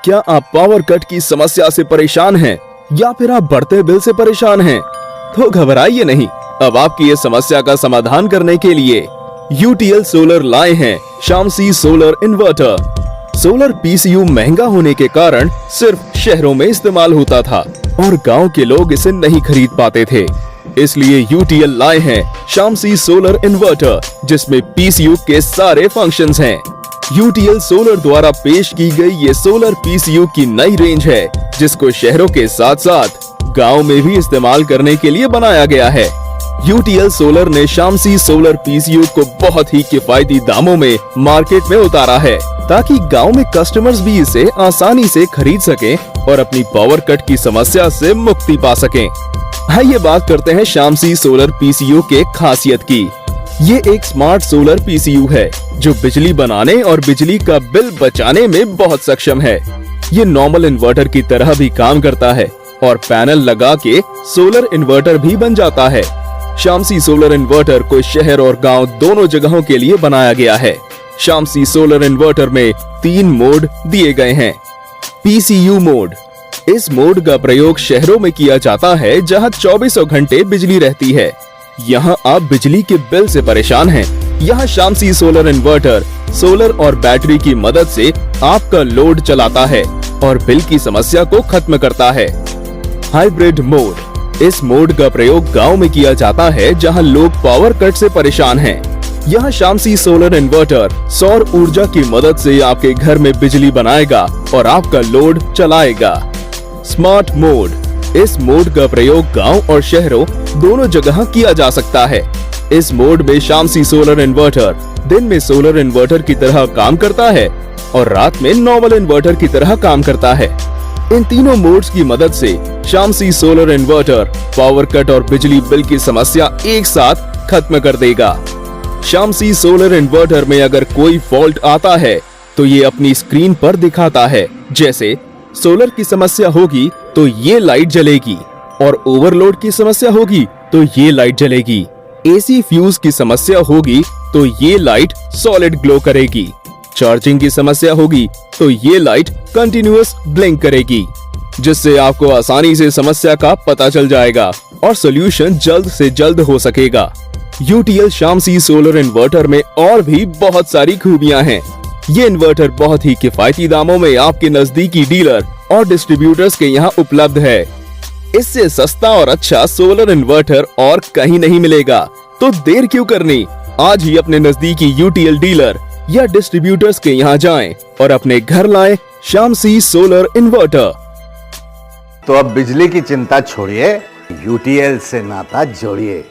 क्या आप power cut की समस्या से परेशान हैं या फिर आप बढ़ते बिल से परेशान हैं? तो घबराइए नहीं, अब आपकी ये समस्या का समाधान करने के लिए UTL सोलर लाए हैं Shamsi solar inverter. Solar PCU महंगा होने के कारण सिर्फ शहरों में इस्तेमाल होता था और गांव के लोग इसे नहीं खरीद पाते थे, इसलिए UTL लाए हैं शामसी सोलर इन्वर्टर, जिसमें PCU के सारे फंक्शंस हैं। UTL सोलर द्वारा पेश की गई ये सोलर PCU की नई रेंज है, जिसको शहरों के साथ साथ गांव में भी इस्तेमाल करने के लिए बनाया गया है। UTL सोलर ने शामसी सोलर PCU को बहुत ही किफायती दामों में मार्केट में उतारा है, ताकि गांव में कस्टमर्स भी इसे आसानी से खरीद सकें और अपनी पावर कट की समस्या से मुक्ति पा सकें। आइए बात करते हैं शामसी सोलर PCU के खासियत की। ये एक स्मार्ट सोलर PCU है जो बिजली बनाने और बिजली का बिल बचाने में बहुत सक्षम है। ये नॉर्मल इन्वर्टर की तरह भी काम करता है और पैनल लगा के सोलर इन्वर्टर भी बन जाता है। शामसी सोलर इन्वर्टर को शहर और गांव दोनों जगहों के लिए बनाया गया है। शामसी सोलर इन्वर्टर में 3 मोड दिए गए हैं। PCU मोड, इस मोड का प्रयोग शहरों में किया जाता है जहां 24 घंटे बिजली रहती है। यहाँ आप बिजली के बिल से परेशान हैं। यहाँ शामसी सोलर इन्वर्टर सोलर और बैटरी की मदद से आपका लोड चलाता है और बिल की समस्या को खत्म करता है। हाइब्रिड मोड, इस मोड का प्रयोग गांव में किया जाता है जहां लोग पावर कट से परेशान हैं। यहाँ शामसी सोलर इन्वर्टर सौर ऊर्जा की मदद से आपके घर में बिजली बनाएगा और आपका लोड चलाएगा। स्मार्ट मोड, इस मोड का प्रयोग गांव और शहरों दोनों जगह किया जा सकता है। इस मोड में शामसी सोलर इन्वर्टर दिन में सोलर इन्वर्टर की तरह काम करता है और रात में नॉर्मल इन्वर्टर की तरह काम करता है। इन तीनों मोड्स की मदद से Shamsi solar inverter power cut और बिजली बिल की समस्या एक साथ खत्म कर देगा। शामसी सोलर इन्वर्टर में अगर कोई फॉल्ट आता है तो ये अपनी स्क्रीन पर दिखाता है, जैसे सोलर की समस्या होगी तो ये लाइट जलेगी और ओवरलोड की समस्या होगी तो ये लाइट जलेगी। AC फ्यूज की समस्या होगी तो ये लाइट सॉलिड ग्लो करेगी। चार्जिंग की समस्या होगी तो ये लाइट कंटिन्यूअस ब्लिंक करेगी, जिससे आपको आसानी से समस्या का पता चल जाएगा और सॉल्यूशन जल्द से जल्द हो सकेगा। UTL शामसी सोलर इन्वर्टर में और भी बहुत सारी खूबियां हैं। ये इन्वर्टर बहुत ही किफायती दामों में आपके नजदीकी डीलर और डिस्ट्रीब्यूटर्स के यहाँ उपलब्ध है। इससे सस्ता और अच्छा सोलर इन्वर्टर और कहीं नहीं मिलेगा, तो देर क्यों करनी? आज ही अपने नजदीकी UTL डीलर या डिस्ट्रीब्यूटर्स के यहाँ जाएं और अपने घर लाएं शामसी सोलर इन्वर्टर। तो अब बिजली की चिंता छोड़िए, UTL से नाता जोड़िए।